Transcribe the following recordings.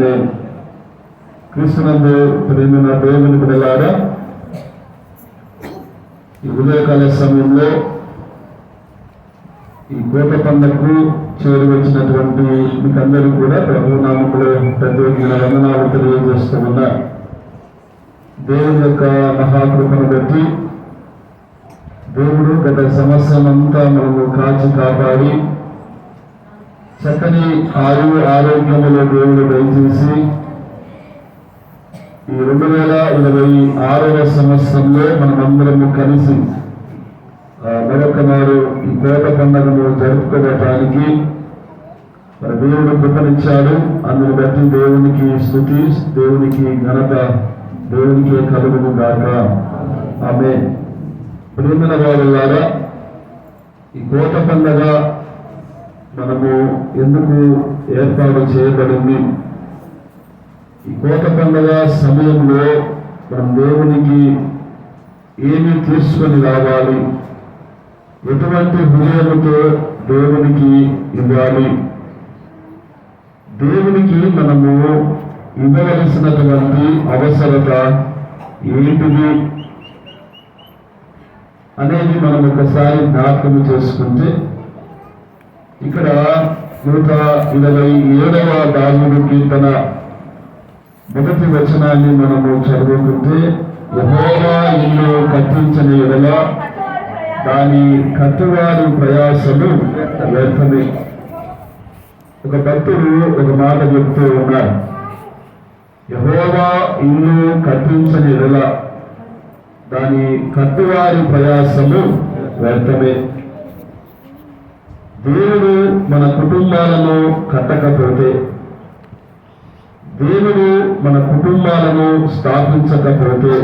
ఆమేన్. క్రీస్తునందు ప్రియమైన దేవుని బిడ్డలారా, ఈ ఉదయకాల సమయంలో ఈ కోట పండుగకు చేరి వచ్చినటువంటి మీకందరూ కూడా ప్రభు నామములో ప్రత్యేకమైన వందనాలు తెలియజేస్తూ ఉన్నా. దేవుని యొక్క మహాకృపను బట్టి దేవుడు గత సంవత్సరం అంతా మనము కాచి కాపాడి చక్కని ఆరోగ్యములో దేవుడు దయచేసి ఈ 2026వ సంవత్సరంలో మనమందరము కలిసి మరొక నాడు ఈ కోట పండుగను జరుపుకోవటానికి మన దేవుడు కృపనిచ్చాడు. అందుని బట్టి దేవునికి స్తుతి, దేవునికి ఘనత, దేవునికి కలుగును గాక. ఆమేన్. ప్రియమైన వారులారా, ఈ కోట పండుగ మనము ఎందుకు ఏర్పాటు చేయబడింది? ఈ కోట పండుగ సమయంలో మనం దేవునికి ఏమి తీసుకొని రావాలి, ఎటువంటి హృదయముతో దేవునికి ఇవ్వాలి, దేవునికి మనము ఇవ్వవలసినటువంటి అవసరత ఏంటిది అనేది మనం ఒకసారి జ్ఞాపకం చేసుకుంటే, ఇక్కడ 127వ దావీదు కీర్తన మొదటి వచనాన్ని మనము చదువుకుంటే, యెహోవా ఇల్లు కట్టించని ఎడల దాని కట్టువారి ప్రయాసము వ్యర్థమే. ఒక భక్తుడు ఒక మాట చెప్తూ ఉన్నారు, యెహోవా ఇల్లు కట్టించని ఎడల దాని కట్టువారి ప్రయాసము వ్యర్థమే. దేవుడు మన కుటుంబాలను కట్టకపోతే, దేవుడు మన కుటుంబాలను స్థాపించకపోతే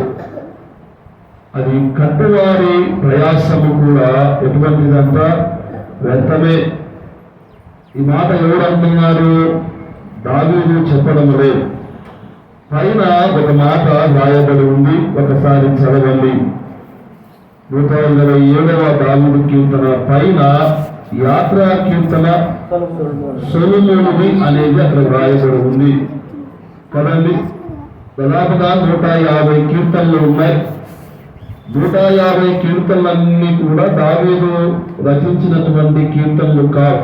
అది కట్టువారి ప్రయాసము కూడా ఎటువంటిదంతా వ్యర్థమే. ఈ మాట ఎవరంటున్నారు? దావీదు చెప్పడం లేదు. పైన ఒక మాట రాయబడి ఉంది, ఒకసారి చదవండి. 127వ దావీదు కీర్తన పైన యాత్రా కీర్తన సొలొమోనుది అనేది అక్కడ రాయబడి ఉంది కదండి. దాదాపుగా 150 కీర్తనలు ఉన్నాయి. 150 కీర్తనలన్నీ కూడా దావీదు రచించినటువంటి కీర్తనలు కావు.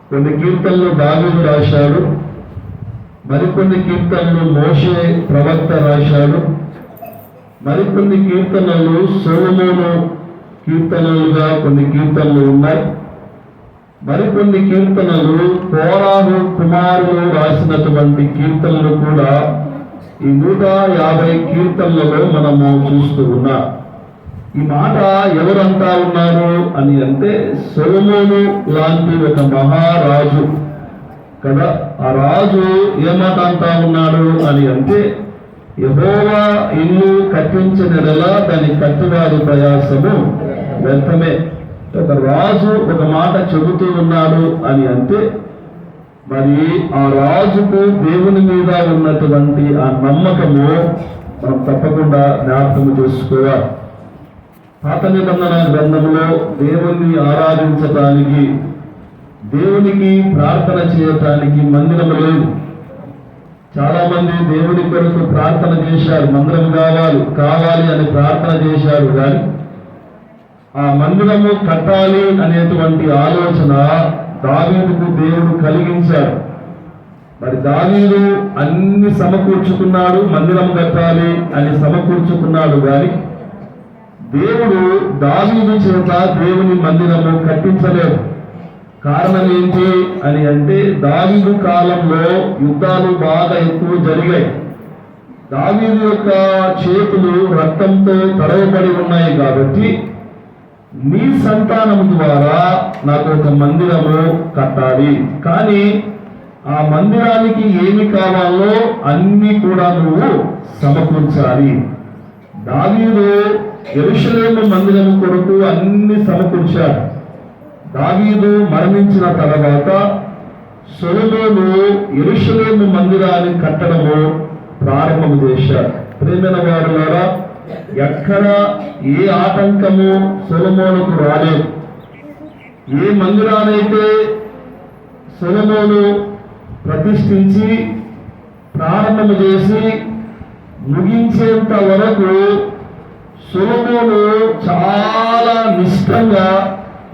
కొన్ని కీర్తనలు దావీదు రాశాడు, మరికొన్ని కీర్తనలు మోషే ప్రవక్త రాశాడు, మరికొన్ని కీర్తనలు సొలొమోను కీర్తనలుగా కొన్ని కీర్తనలు ఉన్నాయి, మరికొన్ని కీర్తనలు కోరాహు కుమారులు రాసినటువంటి కీర్తనలు కూడా ఈ 150 కీర్తనలలో మనము చూస్తూ ఉన్నాం. ఈ మాట ఎవరంతా ఉన్నారు అని అంటే, సొలొమోను లాంటి ఒక మహారాజు కదా. ఆ రాజు ఏమాట అంటా ఉన్నాడు అని అంటే, యెహోవా ఇల్లు కట్టించనిలా దాని కట్టువారి ప్రయాసము వ్యర్థమే. ఒక రాజు ఒక మాట చెబుతూ ఉన్నాడు అని అంటే, మరి ఆ రాజుకు దేవుని మీద ఉన్నటువంటి ఆ నమ్మకము మనం తప్పకుండా జ్ఞాపకం చేసుకోవాలి. పాత నిబంధన గ్రంథంలో దేవుణ్ణి ఆరాధించటానికి, దేవునికి ప్రార్థన చేయటానికి మందిరం లేదు. చాలా మంది దేవుని కొరకు ప్రార్థన చేశారు, మందిరం కావాలి అని ప్రార్థన చేశారు, కానీ ఆ మందిరము కట్టాలి అనేటువంటి ఆలోచన దావీదుకు దేవుడు కలిగించాడు. మరి దావీదు అన్ని సమకూర్చుకున్నాడు, మందిరం కట్టాలి అని సమకూర్చుకున్నాడు, కానీ దేవుడు దావీదు చేత దేవుని మందిరము కట్టించలేదు. కారణం ఏంటి అని అంటే, దావీదు కాలంలో యుద్ధాలు బాగా ఎక్కువ జరిగాయి. దావీదు యొక్క చేతులు రక్తంతో తడవబడి ఉన్నాయి కాబట్టి, నీ సంతానం ద్వారా నాకు ఒక మందిరము కట్టాలి, కానీ ఆ మందిరానికి ఏమి కావాలో అన్ని కూడా నువ్వు సమకూర్చాలి. దావీదు యెరూషలేము మందిరము కొరకు అన్ని సమకూర్చాడు. దావీదు మరణించిన తర్వాత సొలొమోను యెరూషలేము మందిరాన్ని కట్టడము ప్రారంభం చేశాడు. ప్రియమైన వారులారా, ఎక్కడ ఏ ఆటంకము సొలొమోనుకు రాలేదు. ఏ మందిరానైతే సొలొమోను ప్రతిష్ఠించి ప్రారంభం చేసి ముగించేంత వరకు సొలొమోను చాలా నిష్టంగా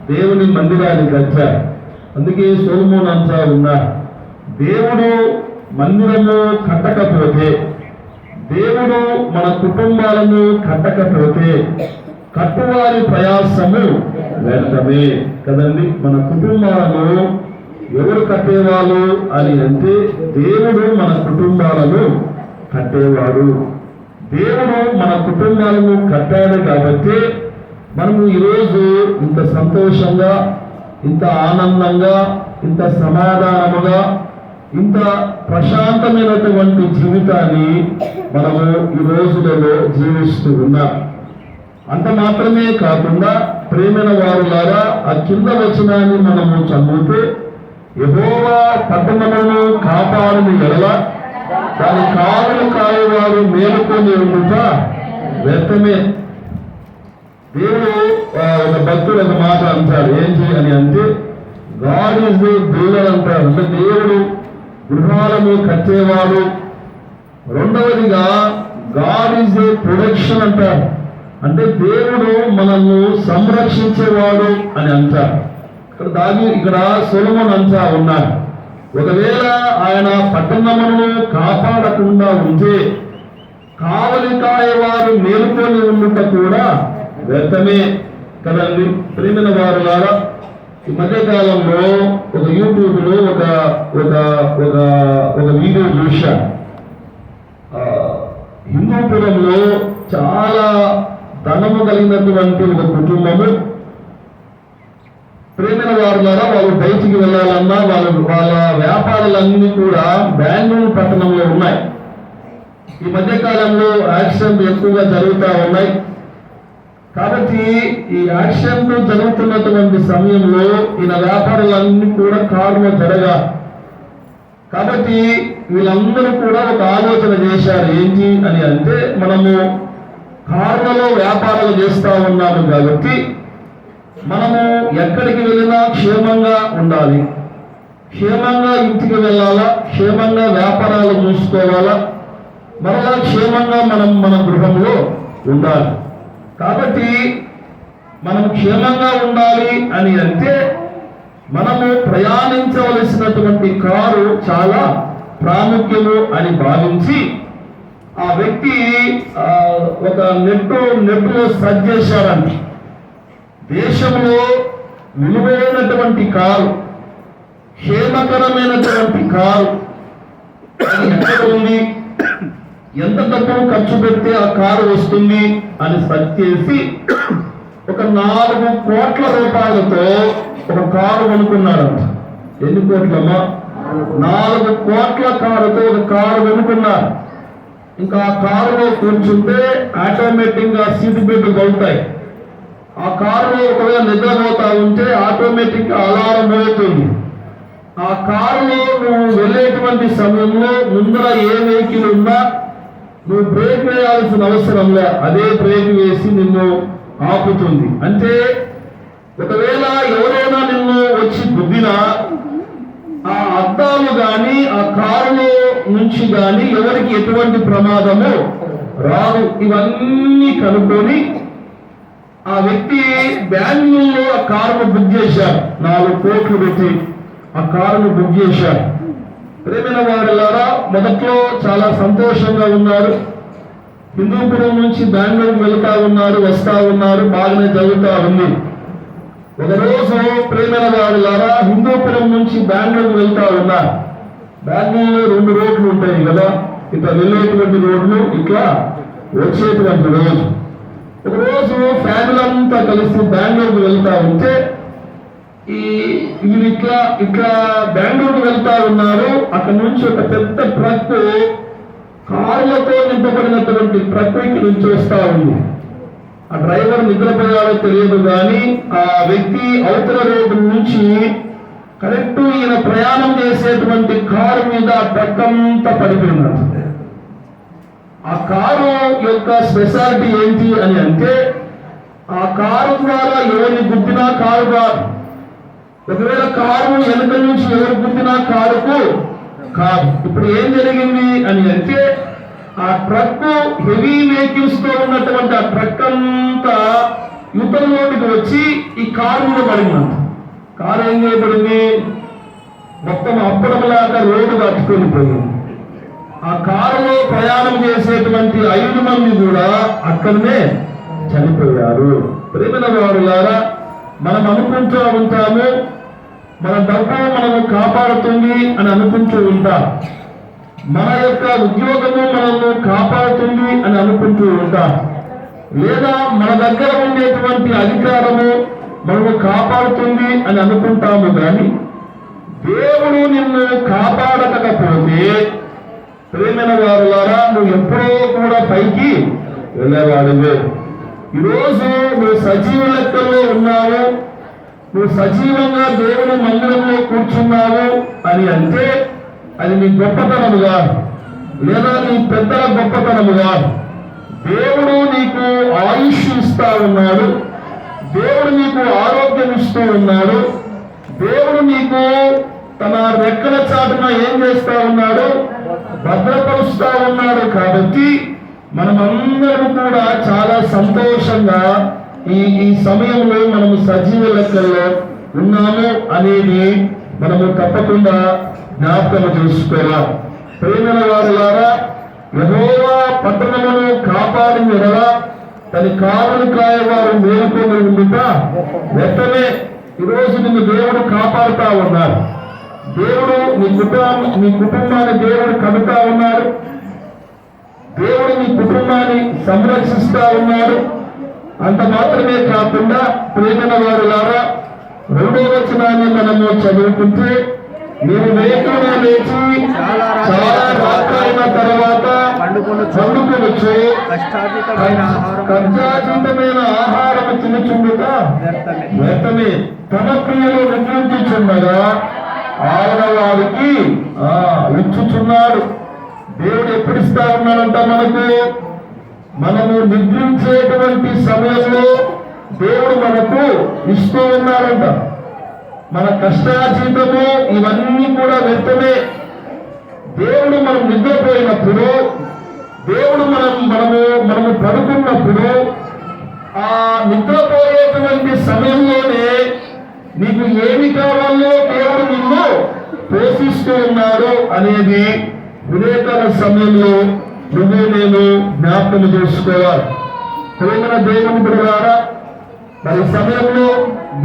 దేవుని మందిరాన్ని కట్టారు. అందుకే సొలొమోను అంతా ఉన్నారు, దేవుడు మందిరము కట్టకపోతే, దేవుడు మన కుటుంబాలను కట్టకపోతే కట్టువారి ప్రయాసము వ్యర్థమే కదండి. మన కుటుంబాలను ఎవరు కట్టేవాళ్ళు అని అంటే దేవుడు మన కుటుంబాలను కట్టేవాడు. దేవుడు మన కుటుంబాలను కట్టాడు కాబట్టి మనము ఈరోజు ఇంత సంతోషంగా, ఇంత ఆనందంగా, ఇంత సమాధానముగా, ఇంత ప్రశాంతమైనటువంటి జీవితాన్ని మనము ఈ రోజులలో జీవిస్తూ ఉన్నాం. అంత మాత్రమే కాకుండా ప్రేమైన వారులారా, ఆ కింద వచనాన్ని మనము చదివితే, యెహోవా పట్టణమును కాపాడని ఎడల దాని కావలి కాయవారు మేలుకొని ఉండుట వ్యర్థమే. దేవుడు ఒక భక్తుడు ఒక మాట అంటాడు, ఏంటి అని అంటే, గాడ్ ఈజ్ ది బిల్డర్ అంటాడు. అంటే దేవుడు గృహాలను కట్టేవాడు. రెండవదిగా గాడ్ ఈజ్ ది ప్రొటెక్షన్ అంటారు. అంటే దేవుడు మనల్ని సంరక్షించేవాడు అని అంటారు. ఇక్కడ సొలొమోను అంతా ఉన్నాడు. ఒకవేళ ఆయన పట్టణమును కాపాడకుండా ఉంటే కావలి కాయవారు మేలుకొని ఉండుట కూడా వ్యర్థమే కదండి. ప్రేమైన వారులారా, ఈ మధ్యకాలంలో ఒక యూట్యూబ్లో ఒక వీడియో చూశా. హిందూపురంలో చాలా ధనము కలిగినటువంటి ఒక కుటుంబము, ప్రేమైన వారులారా, వాళ్ళు బయటికి వెళ్ళాలన్నా వాళ్ళ వ్యాపారాలన్నీ కూడా బెంగళూరు పట్టణంలో ఉన్నాయి. ఈ మధ్యకాలంలో యాక్సిడెంట్ ఎక్కువగా జరుగుతూ ఉన్నాయి. కాబట్టి ఈ యాక్సిడెంట్ జరుగుతున్నటువంటి సమయంలో ఈయన వ్యాపారాలన్నీ కూడా కారులో జరగా. కాబట్టి వీళ్ళందరూ కూడా ఒక ఆలోచన చేశారు, ఏంటి అని అంటే, మనము కార్లలో వ్యాపారాలు చేస్తూ ఉన్నాము కాబట్టి మనము ఎక్కడికి వెళ్ళినా క్షేమంగా ఉండాలి, క్షేమంగా ఇంటికి వెళ్ళాలా, క్షేమంగా వ్యాపారాలు చూసుకోవాలా, మరలా క్షేమంగా మన గృహంలో ఉండాలి. కాబట్టి మనం క్షేమంగా ఉండాలి అని అంటే మనము ప్రయాణించవలసినటువంటి కారు చాలా ప్రాముఖ్యము అని భావించి ఆ వ్యక్తి ఒక నెట్లో సర్చ్ చేశారంట. దేశంలో విలువైనటువంటి కారు, క్షేమకరమైనటువంటి కారు అది ఎక్కడ ఉంది, ఎంత డబ్బులు ఖర్చు పెడితే ఆ కారు వస్తుంది అని సర్చ్ చేసి ఒక 4 కోట్ల రూపాయలతో ఒక కారు కొనుక్కున్నారంట. ఎన్ని కోట్లమ్మా? 4 కోట్ల కారుతో ఒక కారు కొనుక్కున్నారు. ఇంకా ఆ కారులో కూర్చుంటే ఆటోమేటిక్ గా సీట్ బెల్ట్ కలుగుతాయి. ఆ కారులో ఒకవేళ నిద్రపోతా ఉంటే ఆటోమేటిక్ గా అలారం మోగుతుంది. ఆ కారులో నువ్వు వెళ్ళేటువంటి సమయంలో ముందర ఏ వెహికల్ ఉన్నా నువ్వు బ్రేక్ వేయాల్సిన అవసరం లే, అదే బ్రేక్ వేసి నిన్ను ఆపుతుంది. అంటే ఒకవేళ ఎవరైనా నిన్ను వచ్చి గుద్దినా ఆ అద్దాలు గాని ఆ కారులో నుంచి గాని ఎవరికి ఎటువంటి ప్రమాదము రాదు. ఇవన్నీ కనుక్కొని ఆ వ్యక్తి బెంగళూరులో ఆ కారును బుక్ చేశారు. 4 కోట్లు పెట్టి ఆ కారును బుక్ చేశారు. ప్రేమైన వారిలారా, మొదట్లో చాలా సంతోషంగా ఉన్నారు. హిందూపురం నుంచి బెంగళూరు వెళ్తా ఉన్నారు, వస్తా ఉన్నారు, బాగానే జరుగుతూ ఉంది. ఒకరోజు ప్రేమైన వారిలారా, హిందూపురం నుంచి బెంగళూరు వెళ్తా ఉన్నారు. బెంగళూరులో 2 రోడ్లు ఉంటాయి కదా, ఇట్లా వెళ్ళేటువంటి రోడ్లు, ఇట్లా వచ్చేటువంటి రోజు. ఒకరోజు ఫ్యామిలీ అంతా కలిసి బెంగళూరు వెళ్తా ఉంటే వీళ్ళు ఇట్లా బెంగళూరు వెళ్తా ఉన్నారు. అక్కడ నుంచి ఒక పెద్ద ట్రక్, కార్లతో నింపబడినటువంటి ట్రక్ నుంచి వస్తా ఉంది. ఆ డ్రైవర్ నిద్రపోయాడో తెలియదు కానీ ఆ వ్యక్తి అవతల రోడ్డు నుంచి కరెక్ట్ ఈయన ప్రయాణం చేసేటువంటి కారు మీద ఆ ట్రక్ అంతా పడిపోయినట్టు. ఆ కారు యొక్క స్పెషాలిటీ ఏంటి అని అంటే, ఆ కారు ద్వారా ఎవరిని గుద్దినా కారు కాదు. ఒకవేళ కారు వెనుక నుంచి ఎవరు గుద్దినా కారుకు కాదు. ఇప్పుడు ఏం జరిగింది అని అంటే ఆ ట్రక్ హెవీ వెహికల్స్ తో ఉన్నటువంటి ఆ ట్రక్ అంతా యువతల రోడ్డుకి వచ్చి ఈ కారు మీద పడిందంట. కారు ఏం చేయబడింది? మొత్తం అప్పడంలాగా రోడ్డు కట్టుకొని పోయింది. ఆ కారులో ప్రయాణం చేసేటువంటి 5 మంది కూడా అక్కడనే చనిపోయారు. ప్రేమైన వారులారా, మనం అనుకుంటూ ఉంటాము మన డబ్బు మనము కాపాడుతుంది అని అనుకుంటూ ఉంటాం, మన యొక్క ఉద్యోగము మనల్ని కాపాడుతుంది అని అనుకుంటూ ఉంటాం, లేదా మన దగ్గర ఉండేటువంటి అధికారము మనము కాపాడుతుంది అని అనుకుంటాము. కానీ దేవుడు నిన్ను కాపాడకపోతే ప్రేమైన వారులారా, నువ్వు ఎప్పుడో కూడా పైకి వెళ్ళేవాడివే. ఈరోజు నువ్వు సజీవ లెక్కల్లో ఉన్నావు, నువ్వు సజీవంగా దేవుని మందిరంలో కూర్చున్నావు అని అంటే అది నీ గొప్పతనముగా లేదా నీ పెద్దల గొప్పతనముగా. దేవుడు నీకు ఆయుష్ ఇస్తా ఉన్నాడు, దేవుడు నీకు ఆరోగ్యం ఇస్తూ ఉన్నాడు, దేవుడు నీకు తన రెక్కల చాటున ఏం చేస్తా ఉన్నాడు? భద్రపరుస్తా ఉన్నాడు. కాబట్టి మనమందరం కూడా చాలా సంతోషంగా ఈ సమయంలో మనము సజీవ లెక్కల్లో ఉన్నాము అనేది మనము తప్పకుండా జ్ఞాపకం చేసుకోవాలి. ప్రేమైన వారులారా, యెహోవా పట్టణమును కాపాడిన ఎడల తన కావలి కాయవారు మేలుకొని ఉండుట వెంటనే. ఈరోజు నిన్ను దేవుడు కాపాడుతా ఉన్నారు. దేవుడు నీ కుటుంబాన్ని దేవుడు కడుతా ఉన్నాడు. దేవుడు నీ కుటుంబాన్ని సంరక్షిస్తా ఉన్నాడు. అంత మాత్రమే కాకుండా ప్రేమైన వారులారా, 2వ వచనాన్ని మనము చదువుకుంటే, నీవు వేకువనే లేచి చాలా రాత్రైన తర్వాత పండుకొనొచ్చు కష్టాతీతమైన ఆహారము తినుచుండుట వ్యర్థమే. తన ప్రియులు నిద్రించుచుండగా ఆయన వారికి ఇచ్చుచున్నాడు. దేవుడు ఎప్పుడు ఇస్తా ఉన్నాడంట మనకు? మనము నిద్రించేటువంటి సమయంలో దేవుడు మనకు ఇస్తూ ఉన్నాడంట. మన కష్టాజీతము ఇవన్నీ కూడా వ్యర్థమే. దేవుడు మనం నిద్రపోయినప్పుడు, దేవుడు మనము పడుకున్నప్పుడు, ఆ నిద్రపోయేటువంటి సమయంలోనే నీకు ఏమి కావాలో దేవుడు నిన్ను పోషిస్తూ ఉన్నాడు అనేది ఉదయకాల సమయంలో నువ్వు నేను జ్ఞాపకం చేసుకోవాలి. ప్రేమన దేవుని బిడ్డలారా, మరి సమయంలో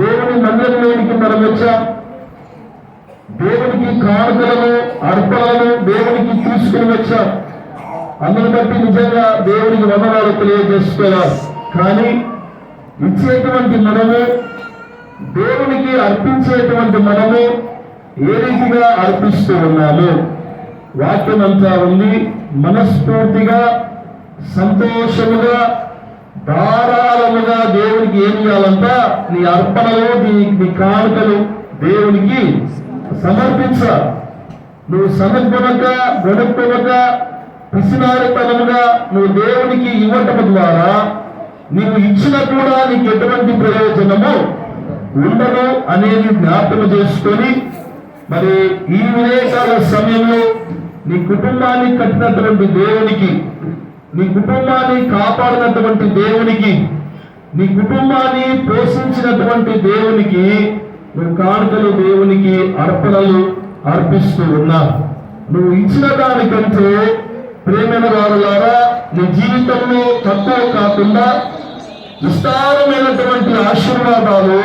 దేవుని మందిరంలోనికి మనం వచ్చాం. దేవునికి కానుకలను అర్పణలను దేవునికి తీసుకుని వచ్చాం. అందును బట్టి నిజంగా దేవునికి వందనాలు తెలియజేసుకోవాలి. కానీ ఇచ్చేటువంటి మనము, దేవునికి అర్పించేటువంటి మనము ఏ రీతిగా అర్పిస్తూ ఉన్నాము? వాక్యం అంతా ఉంది. మనస్ఫూర్తిగా సంతోషముగా ధారాళముగా దేవునికి ఏం చేయాలంట? నీ అర్పణలు, నీ కానుకలు దేవునికి సమర్పించాలి. నువ్వు సమర్పణక గొడవక పిసినారితనముగా నువ్వు దేవునికి ఇవ్వటం ద్వారా నీవు ఇచ్చిన కూడా నీకు ఎటువంటి ప్రయోజనము ఉండదు అనేది జ్ఞాపకం చేసుకొని, మరి ఈ వివేకాల సమయంలో నీ కుటుంబాన్ని కట్టినటువంటి దేవునికి, నీ కుటుంబాన్ని కాపాడినటువంటి దేవునికి, నీ కుటుంబాన్ని పోషించినటువంటి దేవునికి నువ్వు కానుకలు, దేవునికి అర్పణలు అర్పిస్తూ ఉన్నావు. నువ్వు ఇచ్చిన దానికంటే ప్రేమైన వారులారా, నీ జీవితంలో తక్కువ కాకుండా విస్తారమైనటువంటి ఆశీర్వాదాలు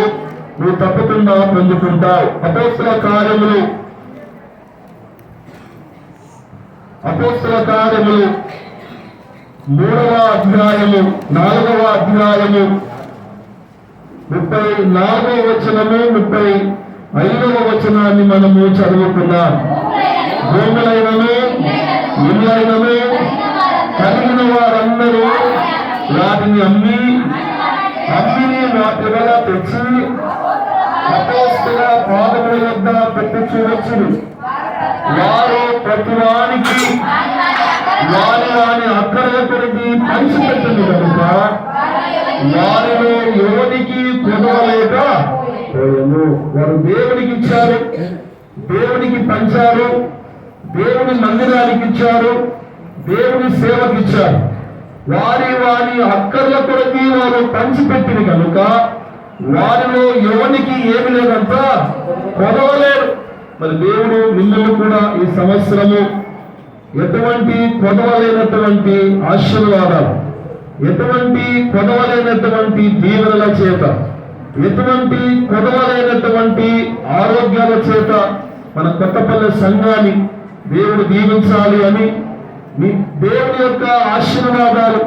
నువ్వు తప్పకుండా పొందుకుంటావు. అపోస్తల కార్యములు 3వ అధ్యాయము 4వ అధ్యాయము 34వ వచనము 35వ వచనాన్ని మనము చదువుకున్నాం. భూములైనను ఇళ్ళైనను కలిగిన వారందరూ వాటిని అమ్మి వాటి వల్ల తెచ్చి అపోస్తల పాదముల యొద్ద పెట్టుచూడొచ్చును. వారు ప్రతివానికి వారి అక్కర్ల కొరికి పంచిపెట్టింది కనుక వారిలో ఎవరికి కొదవలేక పోయను. వారు దేవునికి ఇచ్చారు, దేవునికి పంచారు, దేవుని మందిరానికి ఇచ్చారు, దేవుని సేవకి ఇచ్చారు. వారి వారి అక్కర్ల కొరకి వారు పంచిపెట్టిన కనుక వారిలో ఎవరికి ఏమి లేదంతా కొదవలేరు. మరి దేవుడు మిమ్మల్ని కూడా ఈ సంవత్సరము ఎటువంటి కొదవలేనటువంటి ఆశీర్వాదాలు, ఎటువంటి కొదవలేనటువంటి దీవెనల చేత, ఎటువంటి కొదవలేనటువంటి ఆరోగ్యాల చేత మన కొత్తపల్లి సంఘాన్ని దేవుడు దీవించాలి అని మీ దేవుని యొక్క ఆశీర్వాదాలు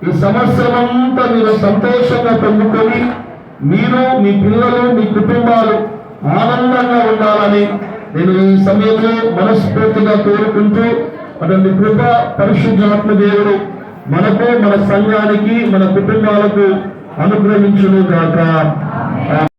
ఈ సంవత్సరం అంతా మీరు సంతోషంగా పొందుకొని మీరు, మీ పిల్లలు, మీ కుటుంబాలు ఆనందంగా ఉండాలని నేను ఈ సమయంలో మనస్ఫూర్తిగా కోరుకుంటూ అటువంటి కృప పరిశుద్ధాత్మ దేవుడు మనకు, మన సంఘానికి, మన కుటుంబాలకు అనుగ్రహించును గాక.